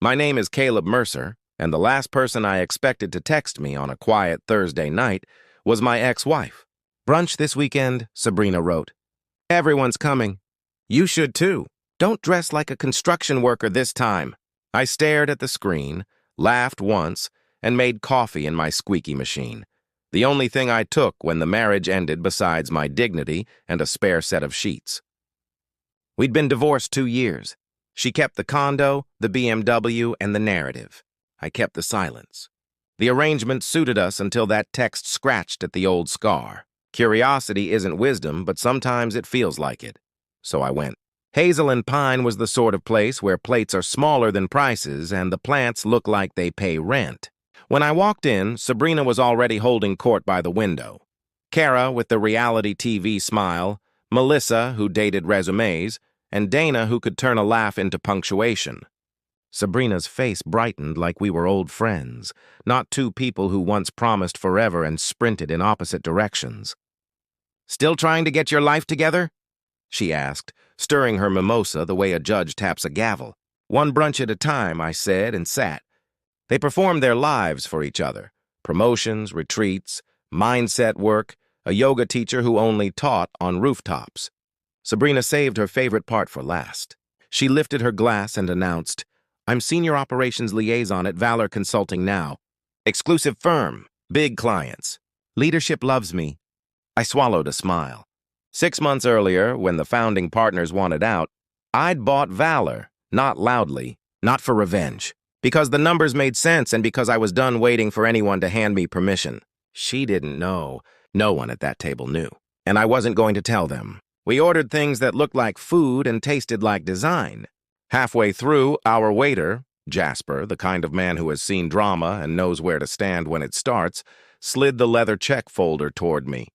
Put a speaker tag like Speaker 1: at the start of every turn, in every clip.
Speaker 1: My name is Caleb Mercer, and the last person I expected to text me on a quiet Thursday night was my ex-wife. Brunch this weekend, Sabrina wrote. Everyone's coming. You should too. Don't dress like a construction worker this time. I stared at the screen, laughed once, and made coffee in my squeaky machine. The only thing I took when the marriage ended besides my dignity and a spare set of sheets. We'd been divorced 2 years. She kept the condo, the BMW, and the narrative. I kept the silence. The arrangement suited us until that text scratched at the old scar. Curiosity isn't wisdom, but sometimes it feels like it. So I went. Hazel and Pine was the sort of place where plates are smaller than prices and the plants look like they pay rent. When I walked in, Sabrina was already holding court by the window. Kara with the reality TV smile, Melissa, who dated resumes, and Dana, who could turn a laugh into punctuation. Sabrina's face brightened like we were old friends, not two people who once promised forever and sprinted in opposite directions. "Still trying to get your life together?" she asked, stirring her mimosa the way a judge taps a gavel. "One brunch at a time," I said and sat. They performed their lives for each other. Promotions, retreats, mindset work, a yoga teacher who only taught on rooftops. Sabrina saved her favorite part for last. She lifted her glass and announced, "I'm Senior Operations Liaison at Valor Consulting now. Exclusive firm, big clients. Leadership loves me." I swallowed a smile. 6 months earlier, when the founding partners wanted out, I'd bought Valor, not loudly, not for revenge, because the numbers made sense and because I was done waiting for anyone to hand me permission. She didn't know. No one at that table knew. And I wasn't going to tell them. We ordered things that looked like food and tasted like design. Halfway through, our waiter, Jasper, the kind of man who has seen drama and knows where to stand when it starts, slid the leather check folder toward me.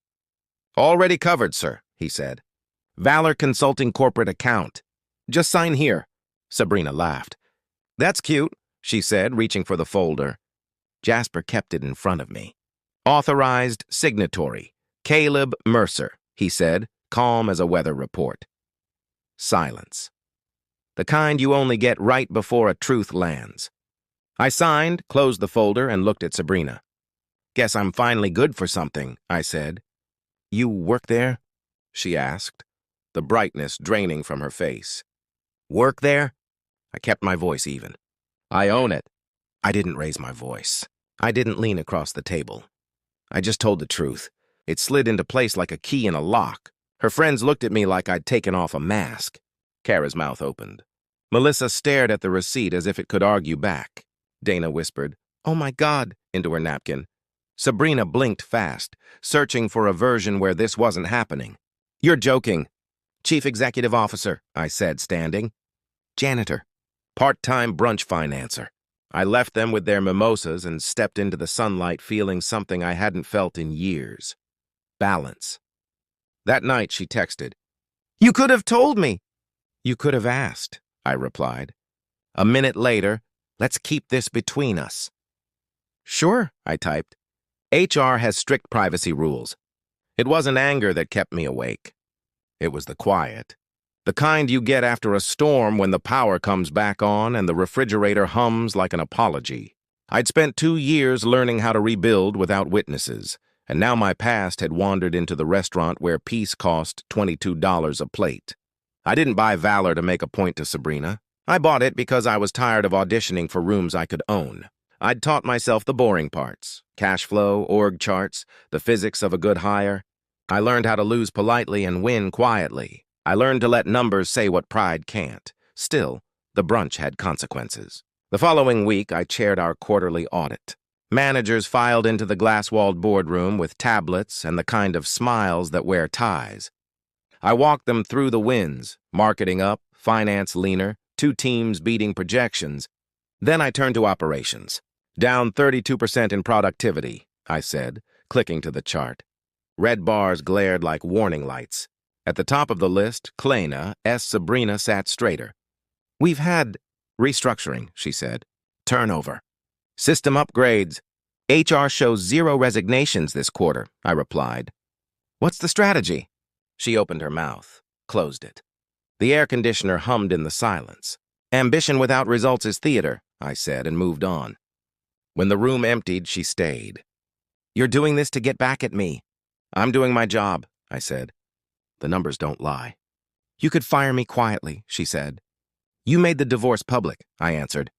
Speaker 1: "Already covered, sir," he said. "Valor Consulting corporate account. Just sign here." Sabrina laughed. "That's cute," she said, reaching for the folder. Jasper kept it in front of me. "Authorized signatory, Caleb Mercer," he said, calm as a weather report. Silence. The kind you only get right before a truth lands. I signed, closed the folder, and looked at Sabrina. "Guess I'm finally good for something," I said. "You work there?" she asked, the brightness draining from her face. "Work there?" I kept my voice even. "I own it." I didn't raise my voice. I didn't lean across the table. I just told the truth. It slid into place like a key in a lock. Her friends looked at me like I'd taken off a mask. Kara's mouth opened. Melissa stared at the receipt as if it could argue back. Dana whispered, "Oh my God," into her napkin. Sabrina blinked fast, searching for a version where this wasn't happening. "You're joking." "Chief Executive Officer," I said, standing. "Janitor." "Part-time brunch financer." I left them with their mimosas and stepped into the sunlight feeling something I hadn't felt in years. Balance. That night she texted, "You could have told me." "You could have asked," I replied. A minute later, "Let's keep this between us." "Sure," I typed. HR has strict privacy rules. It wasn't anger that kept me awake. It was the quiet. The kind you get after a storm when the power comes back on and the refrigerator hums like an apology. I'd spent 2 years learning how to rebuild without witnesses, and now my past had wandered into the restaurant where peace cost $22 a plate. I didn't buy Valor to make a point to Sabrina. I bought it because I was tired of auditioning for rooms I could own. I'd taught myself the boring parts: cash flow, org charts, the physics of a good hire. I learned how to lose politely and win quietly. I learned to let numbers say what pride can't. Still, the brunch had consequences. The following week, I chaired our quarterly audit. Managers filed into the glass-walled boardroom with tablets and the kind of smiles that wear ties. I walked them through the wins: marketing up, finance leaner, 2 teams beating projections. Then I turned to operations. "Down 32% in productivity," I said, clicking to the chart. Red bars glared like warning lights. At the top of the list, Klena, Sabrina sat straighter. "We've had restructuring," she said. "Turnover. System upgrades. HR shows 0 resignations this quarter," I replied. "What's the strategy?" She opened her mouth, closed it. The air conditioner hummed in the silence. "Ambition without results is theater," I said, and moved on. When the room emptied, she stayed. You're doing this to get back at me. I'm doing my job, I said. The numbers don't lie. You could fire me quietly, she said. You made the divorce public, I answered.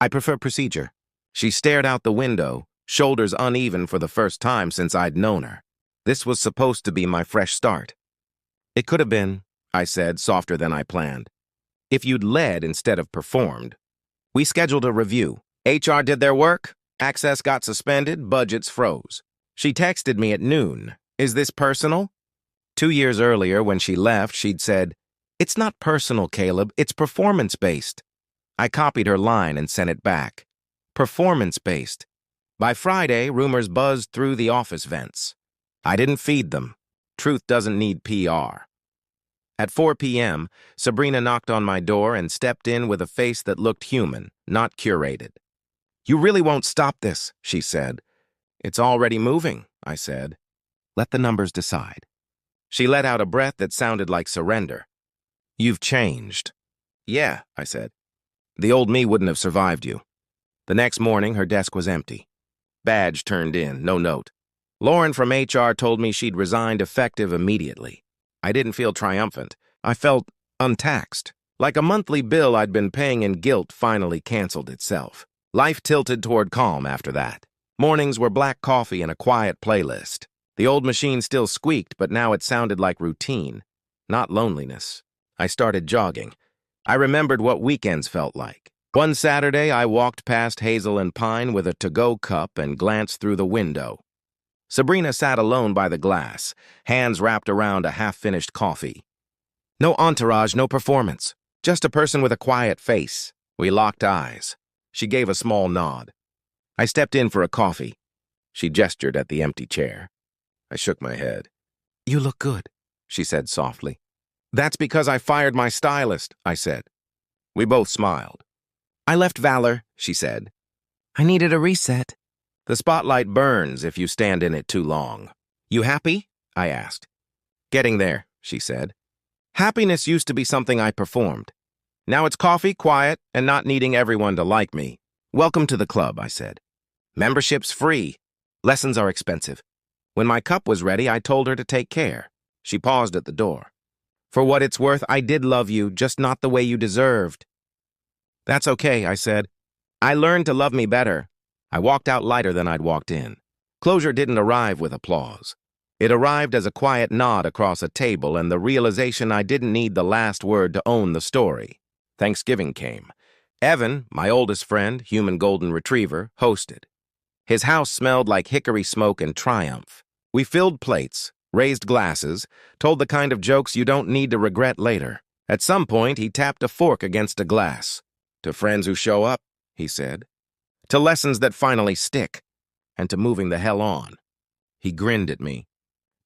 Speaker 1: I prefer procedure. She stared out the window, shoulders uneven for the first time since I'd known her. This was supposed to be my fresh start. It could have been, I said, softer than I planned. If you'd led instead of performed. We scheduled a review. HR did their work, access got suspended, budgets froze. She texted me at noon. Is this personal? 2 years earlier, when she left, she'd said, It's not personal, Caleb, it's performance-based. I copied her line and sent it back. Performance-based. By Friday, rumors buzzed through the office vents. I didn't feed them. Truth doesn't need PR. At 4 p.m., Sabrina knocked on my door and stepped in with a face that looked human, not curated. You really won't stop this, she said. It's already moving, I said. Let the numbers decide. She let out a breath that sounded like surrender. You've changed. Yeah, I said. The old me wouldn't have survived you. The next morning, her desk was empty. Badge turned in, no note. Lauren from HR told me she'd resigned effective immediately. I didn't feel triumphant. I felt untaxed. Like a monthly bill I'd been paying in guilt finally canceled itself. Life tilted toward calm after that. Mornings were black coffee and a quiet playlist. The old machine still squeaked, but now it sounded like routine, not loneliness. I started jogging. I remembered what weekends felt like. One Saturday, I walked past Hazel and Pine with a to-go cup and glanced through the window. Sabrina sat alone by the glass, hands wrapped around a half-finished coffee. No entourage, no performance. Just a person with a quiet face. We locked eyes. She gave a small nod. I stepped in for a coffee. She gestured at the empty chair. I shook my head. You look good, she said softly. That's because I fired my stylist, I said. We both smiled. I left Valor, she said. I needed a reset. The spotlight burns if you stand in it too long. You happy? I asked. Getting there, she said. Happiness used to be something I performed. Now it's coffee, quiet, and not needing everyone to like me. Welcome to the club, I said. Membership's free. Lessons are expensive. When my cup was ready, I told her to take care. She paused at the door. For what it's worth, I did love you, just not the way you deserved. That's okay, I said. I learned to love me better. I walked out lighter than I'd walked in. Closure didn't arrive with applause. It arrived as a quiet nod across a table and the realization I didn't need the last word to own the story. Thanksgiving came. Evan, my oldest friend, human golden retriever, hosted. His house smelled like hickory smoke and triumph. We filled plates, raised glasses, told the kind of jokes you don't need to regret later. At some point, he tapped a fork against a glass. To friends who show up, he said. To lessons that finally stick. And to moving the hell on. He grinned at me.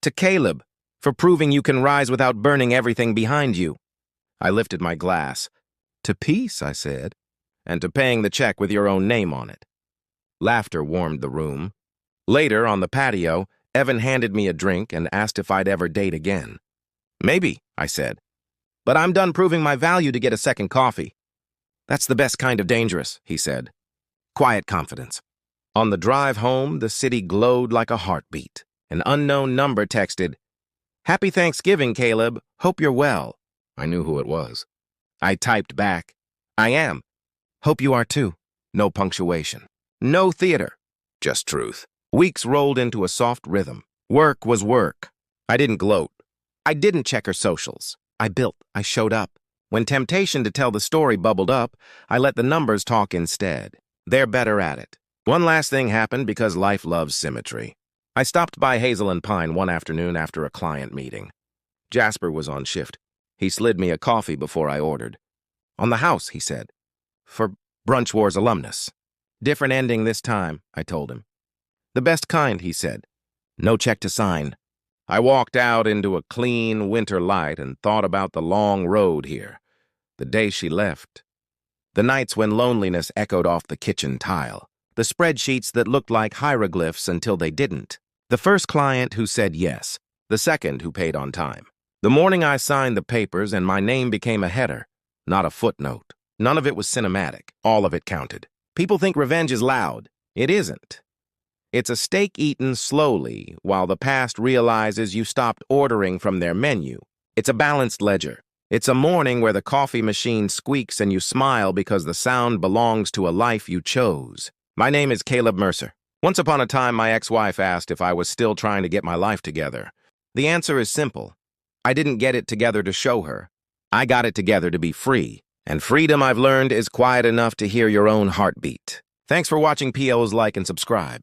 Speaker 1: To Caleb, for proving you can rise without burning everything behind you. I lifted my glass. To peace, I said. And to paying the check with your own name on it. Laughter warmed the room. Later, on the patio, Evan handed me a drink and asked if I'd ever date again. Maybe, I said. But I'm done proving my value to get a second coffee. That's the best kind of dangerous, he said. Quiet confidence. On the drive home, the city glowed like a heartbeat. An unknown number texted, Happy Thanksgiving, Caleb. Hope you're well. I knew who it was. I typed back, I am. Hope you are too. No punctuation. No theater. Just truth. Weeks rolled into a soft rhythm. Work was work. I didn't gloat. I didn't check her socials. I built. I showed up. When temptation to tell the story bubbled up, I let the numbers talk instead. They're better at it. One last thing happened because life loves symmetry. I stopped by Hazel and Pine one afternoon after a client meeting. Jasper was on shift. He slid me a coffee before I ordered. On the house, he said. For Brunch Wars alumnus. Different ending this time, I told him. The best kind, he said. No check to sign. I walked out into a clean winter light and thought about the long road here. The day she left. The nights when loneliness echoed off the kitchen tile. The spreadsheets that looked like hieroglyphs until they didn't. The first client who said yes. The second who paid on time. The morning I signed the papers and my name became a header, not a footnote. None of it was cinematic. All of it counted. People think revenge is loud. It isn't. It's a steak eaten slowly while the past realizes you stopped ordering from their menu. It's a balanced ledger. It's a morning where the coffee machine squeaks and you smile because the sound belongs to a life you chose. My name is Caleb Mercer. Once upon a time, my ex-wife asked if I was still trying to get my life together. The answer is simple. I didn't get it together to show her. I got it together to be free. And freedom, I've learned, is quiet enough to hear your own heartbeat. Thanks for watching PO's. Like and subscribe.